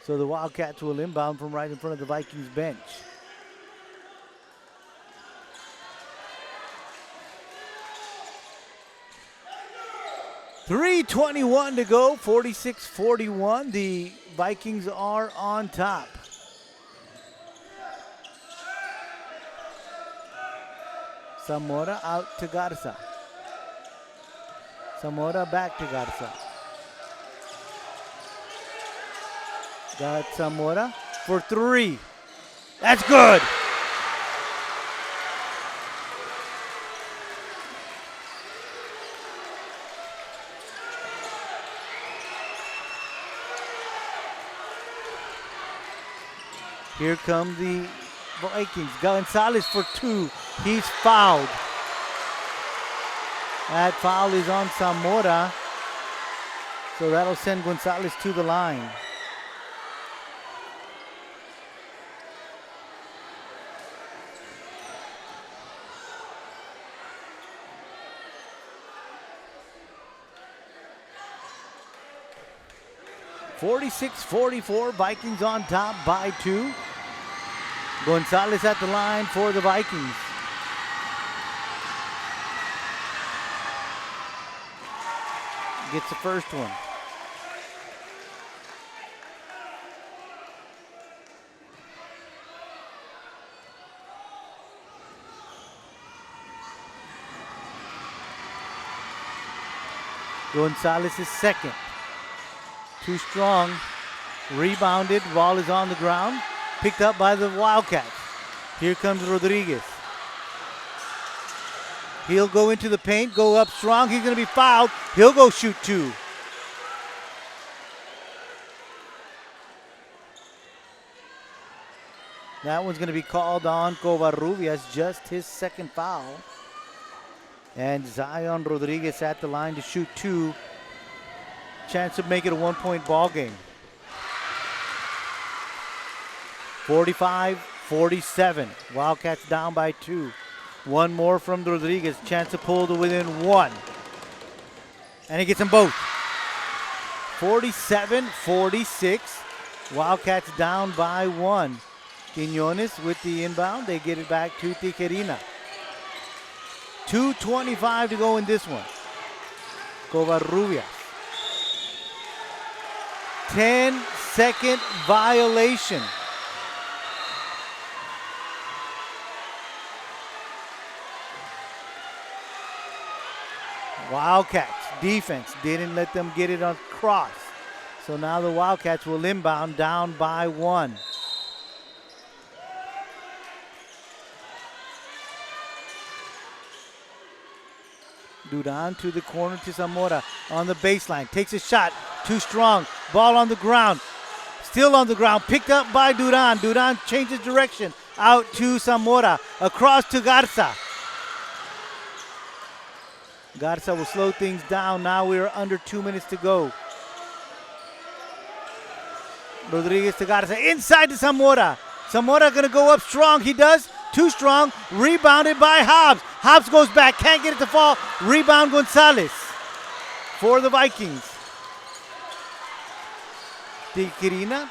So the Wildcats will inbound from right in front of the Vikings bench. .321 to go, 46-41. The Vikings are on top. Zamora out to Garza. Zamora back to Garza. Got Zamora for 3. That's good. Here come the Vikings. Gonzalez for 2. He's fouled. That foul is on Zamora. So that'll send Gonzalez to the line. .46-44, Vikings on top by 2. Gonzalez at the line for the Vikings. Gets the first one. Gonzalez is second. Too strong. Rebounded. Ball is on the ground. Picked up by the Wildcats. Here comes Rodriguez. He'll go into the paint, go up strong. He's going to be fouled. He'll go shoot 2. That one's going to be called on Covarrubias, just his second foul. And Zion Rodriguez at the line to shoot 2. Chance to make it a 1-point ball game. 45-47. Wildcats down by 2. One more from Rodriguez. Chance to pull to within 1. And he gets them both. 47-46. Wildcats down by 1. Quiñones with the inbound. They get it back to Tijerina. 2:25 to go in this one. Covarrubias. 10-second violation. Wildcats defense didn't let them get it across. So now the Wildcats will inbound down by 1. Duran to the corner to Zamora on the baseline. Takes a shot. Too strong. Ball on the ground. Still on the ground. Picked up by Duran. Duran changes direction. Out to Zamora. Across to Garza. Garza will slow things down. Now we're under 2 minutes to go. Rodriguez to Garza. Inside to Zamora. Zamora going to go up strong. He does. Too strong. Rebounded by Hobbs. Hobbs goes back. Can't get it to fall. Rebound Gonzalez for the Vikings. Tijerina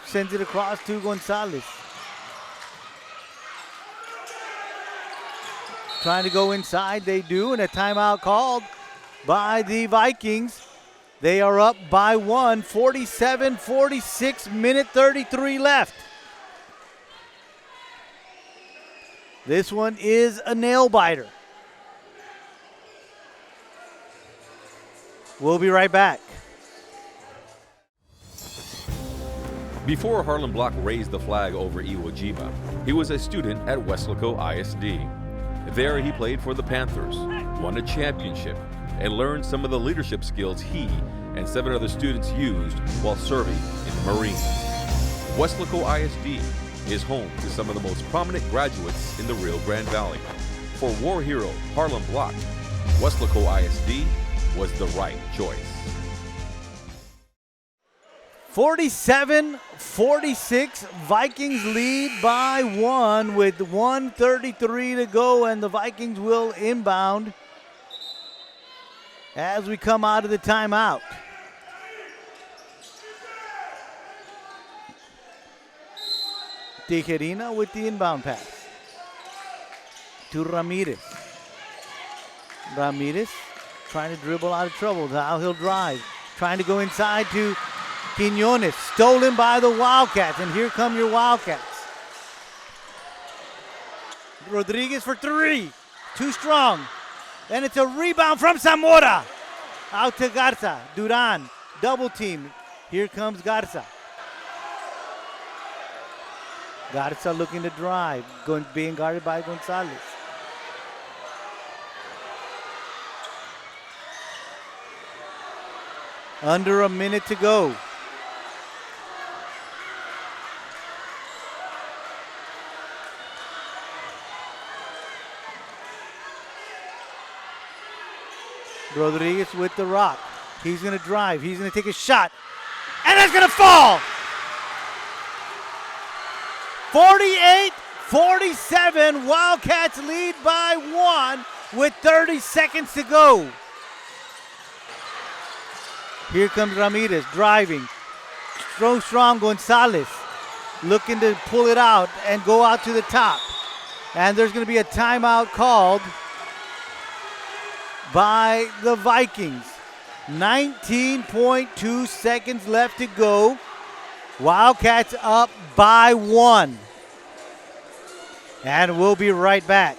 sends it across to Gonzalez. Trying to go inside. They do. And a timeout called by the Vikings. They are up by 1. 47-46. Minute 33 left. This one is a nail biter. We'll be right back. Before Harlan Block raised the flag over Iwo Jima, he was a student at Weslaco ISD. There he played for the Panthers, won a championship, and learned some of the leadership skills he and 7 other students used while serving in the Marines. Weslaco ISD is home to some of the most prominent graduates in the Rio Grande Valley. For war hero Harlan Block, Weslaco ISD was the right choice. 47-46, Vikings lead by 1 with 1:33 to go, and the Vikings will inbound as we come out of the timeout. Tijerina with the inbound pass to Ramirez. Ramirez trying to dribble out of trouble. Now he'll drive. Trying to go inside to Quiñones. Stolen by the Wildcats. And here come your Wildcats. Rodriguez for 3. Too strong. And it's a rebound from Zamora. Out to Garza. Duran. Double team. Here comes Garza. Garza looking to drive. Being guarded by Gonzalez. Under a minute to go. Rodriguez with the rock. He's going to drive. He's going to take a shot. And it's going to fall. 48-47. Wildcats lead by 1 with 30 seconds to go. Here comes Ramirez driving. So strong Gonzalez looking to pull it out and go out to the top. And there's going to be a timeout called by the Vikings. 19.2 seconds left to go. Wildcats up by 1. And we'll be right back.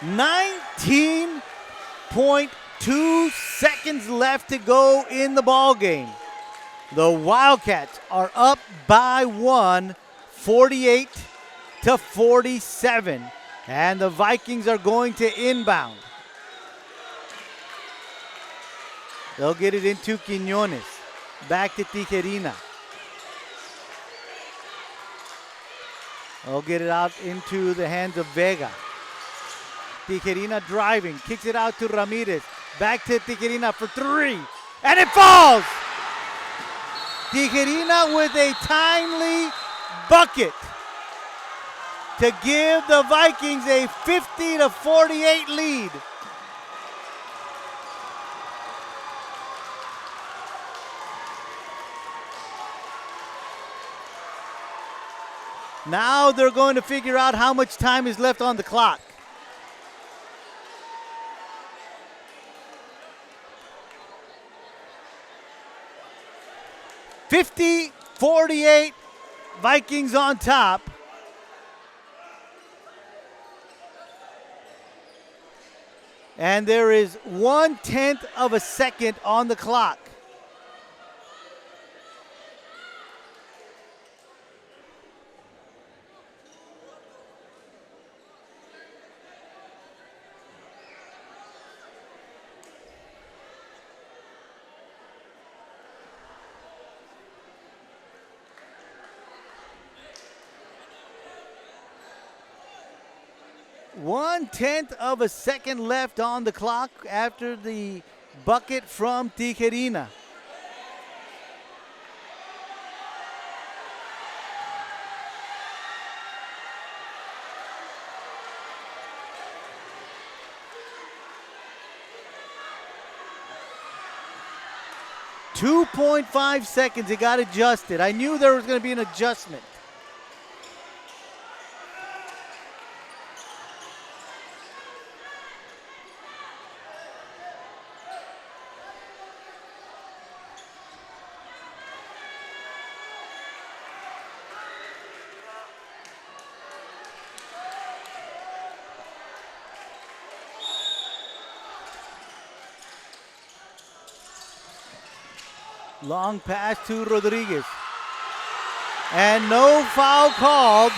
Nineteen 0.2 seconds left to go in the ball game. The Wildcats are up by 1, 48-47, and the Vikings are going to inbound. They'll get it into Quiñones. Back to Tijerina. They'll get it out into the hands of Vega. Tijerina driving, kicks it out to Ramirez. Back to Tijerina for 3, and it falls! Tijerina with a timely bucket to give the Vikings a 50-48 lead. Now they're going to figure out how much time is left on the clock. (50-48), Vikings on top. And there is 1/10 of a second on the clock. One-tenth of a second left on the clock after the bucket from Tijerina. .5 seconds, it got adjusted. I knew there was going to be an adjustment. Long pass to Rodriguez. And no foul called.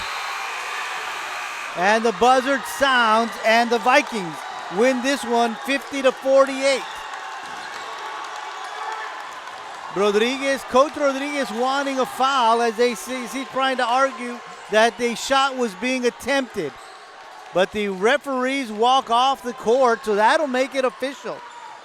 And the buzzer sounds, and the Vikings win this one 50-48. Coach Rodriguez wanting a foul as they see trying to argue that the shot was being attempted. But the referees walk off the court, so that'll make it official.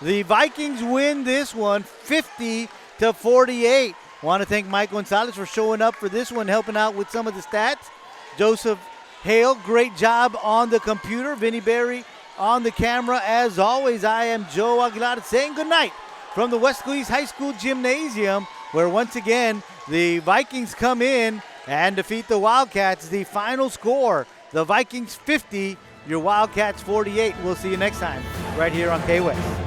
The Vikings win this one 50-48. Want to thank Mike Gonzalez for showing up for this one, helping out with some of the stats. Joseph Hale, great job on the computer. Vinny Berry on the camera. As always, I am Joe Aguilar saying goodnight from the Weslaco East High School Gymnasium, where once again the Vikings come in and defeat the Wildcats. The final score, the Vikings 50, your Wildcats 48. We'll see you next time right here on K-West.